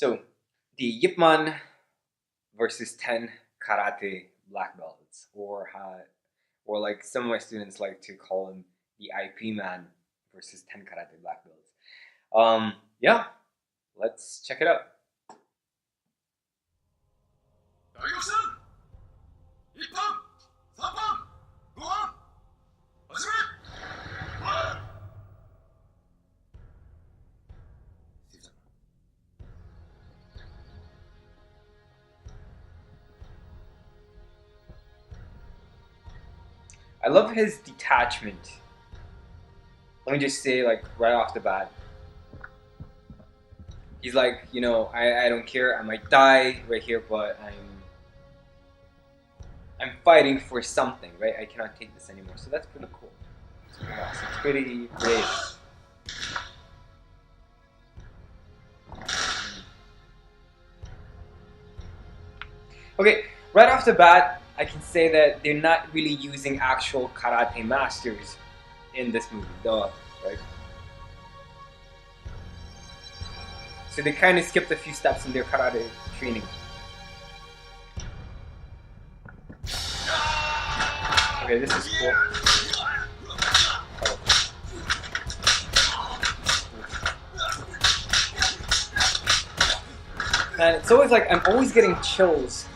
So the Yip Man versus 10 karate black belts, or like some of my students like to call him the IP man versus 10 karate black belts. Yeah, let's check it out. I love his detachment. Let me just say, like, right off the bat, he's like, I don't care. I might die right here, but I'm fighting for something, right? I cannot take this anymore. So that's pretty cool. It's pretty awesome. It's pretty brave. Okay, right off the bat, I can say that they're not really using actual karate masters in this movie, duh, right? So they kind of skipped a few steps in their karate training. Okay, this is cool. Oh. And it's always like, I'm always getting chills.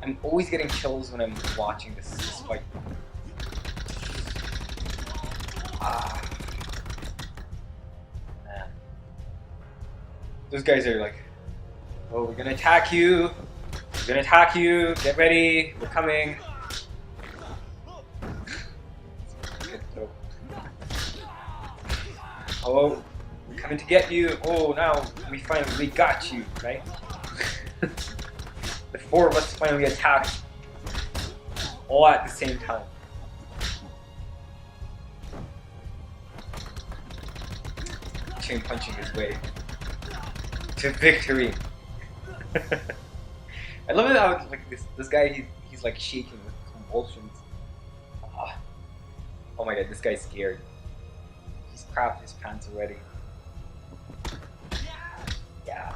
I'm always getting chills when I'm watching this fight. Man. Those guys are like, oh, we're gonna attack you. We're gonna attack you. Get ready. We're coming. Oh, we're coming to get you. Oh, now we finally got you, right? The four of us finally attacked all at the same time. Chain punching his way to victory. I love it how like this guy he's like shaking with convulsions. Oh my god, this guy's scared. He's crapped his pants already. Yeah.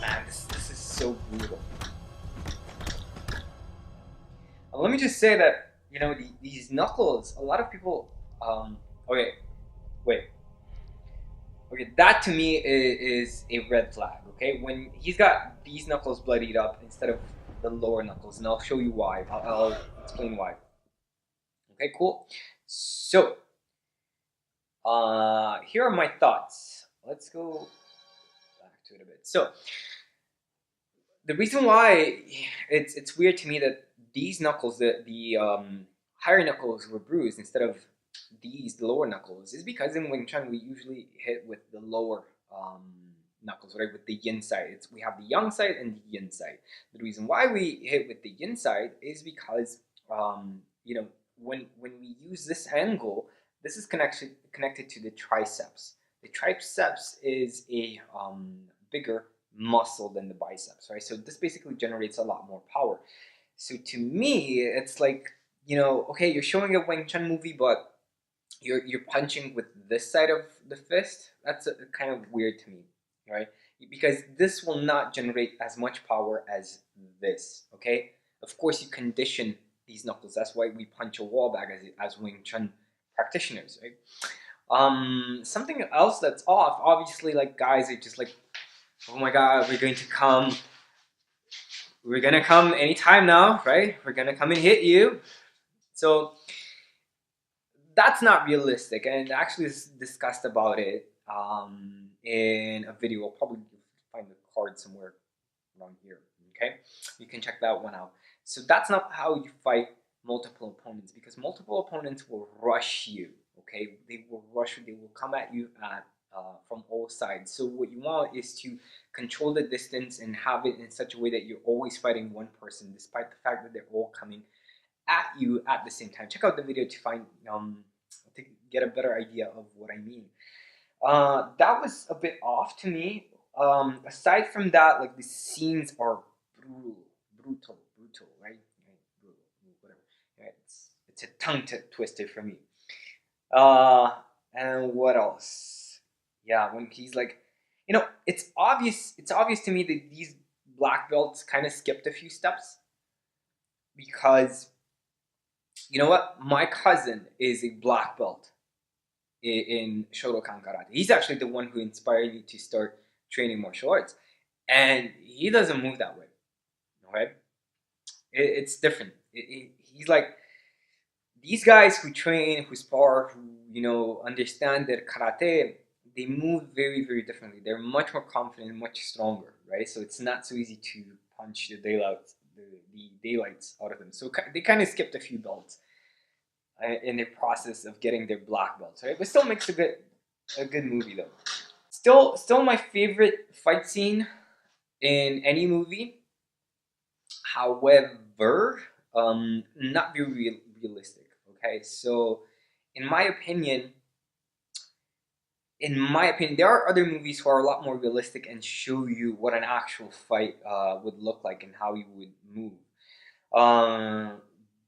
Man, this is so brutal. Let me just say that these knuckles. A lot of people. Okay, wait. Okay, that to me is a red flag. Okay, when he's got these knuckles bloodied up instead of the lower knuckles, and I'll show you why. I'll explain why. Okay, cool. So, here are my thoughts. Let's go back to it a bit. So, the reason why it's weird to me that these knuckles, the higher knuckles, were bruised instead of the lower knuckles, is because in Wing Chun we usually hit with the lower knuckles, right? With the yin side, we have the yang side and the yin side. The reason why we hit with the yin side is because when we use this angle, this is connected to the triceps. The triceps is a bigger muscle than the biceps, right? So this basically generates a lot more power. So to me, it's like, okay, you're showing a Wing Chun movie, but you're punching with this side of the fist. That's kind of weird to me, right? Because this will not generate as much power as this, okay? Of course, you condition these knuckles. That's why we punch a wall back as Wing Chun practitioners, right? Something else that's off, obviously, like guys are just like, oh my god, we're going to come. We're gonna come anytime now, right? We're gonna come and hit you. So that's not realistic, and actually discussed about it in a video. I'll probably find the card somewhere around here. Okay, you can check that one out. So that's not how you fight multiple opponents, because multiple opponents will rush you. Okay, they will rush you. They will come at you from all sides. So what you want is to control the distance and have it in such a way that you're always fighting one person, despite the fact that they're all coming at you at the same time. Check out the video to find to get a better idea of what I mean. That was a bit off to me. Aside from that, like the scenes are brutal, right? tongue twister for me. Uh, and what else? Yeah, when he's like, it's obvious. It's obvious to me that these black belts kind of skipped a few steps because you know what? My cousin is a black belt in Shotokan Karate. He's actually the one who inspired me to start training martial arts, and he doesn't move that way. Okay, it's different. He's like these guys who train, who spar, who understand their karate. They move very, very differently. They're much more confident, much stronger, right? So it's not so easy to punch the daylights out of them. So they kind of skipped a few belts in the process of getting their black belts, right? But still makes a good movie though. Still my favorite fight scene in any movie. However, not very realistic. Okay, so in my opinion, there are other movies who are a lot more realistic and show you what an actual fight would look like and how you would move. Um,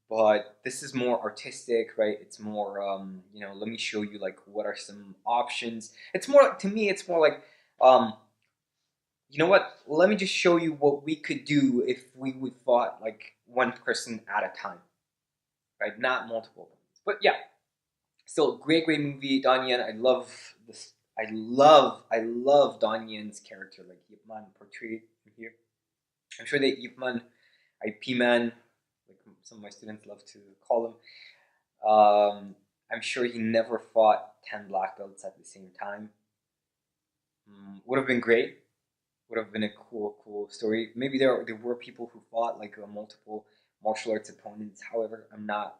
but this is more artistic, right? It's more, let me show you like what are some options. It's more like, to me, it's more like, you know what? Let me just show you what we could do if we would fought like one person at a time, right? Not multiple. But yeah, still great movie. Don Yen, I love this. I love Don Yen's character, like Yip Man portrayed here. I'm sure that Yip Man, IP man, like some of my students love to call him. I'm sure he never fought 10 black belts at the same time. Would have been great. Would have been a cool story. Maybe there were people who fought like multiple martial arts opponents. However, I'm not,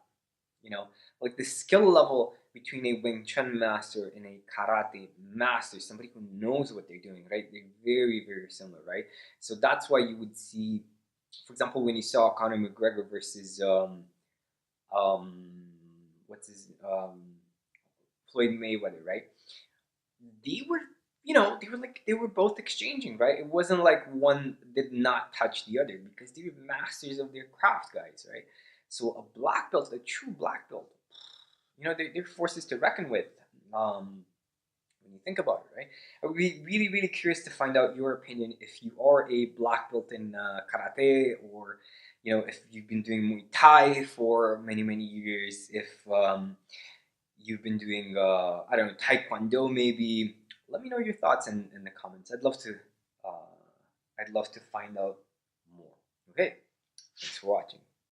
like the skill level between a Wing Chun master and a karate master, somebody who knows what they're doing, right? They're very, very similar, right? So that's why you would see, for example, when you saw Conor McGregor versus um, what's his Floyd Mayweather, right? They were, they were both exchanging, right? It wasn't like one did not touch the other because they were masters of their craft, guys, right? So a black belt, a true black belt, they're forces to reckon with. When you think about it, right? I would be really, really curious to find out your opinion if you are a black belt in karate, or if you've been doing Muay Thai for many, many years, if you've been doing I don't know, Taekwondo maybe. Let me know your thoughts in the comments. I'd love to find out more. Okay, thanks for watching.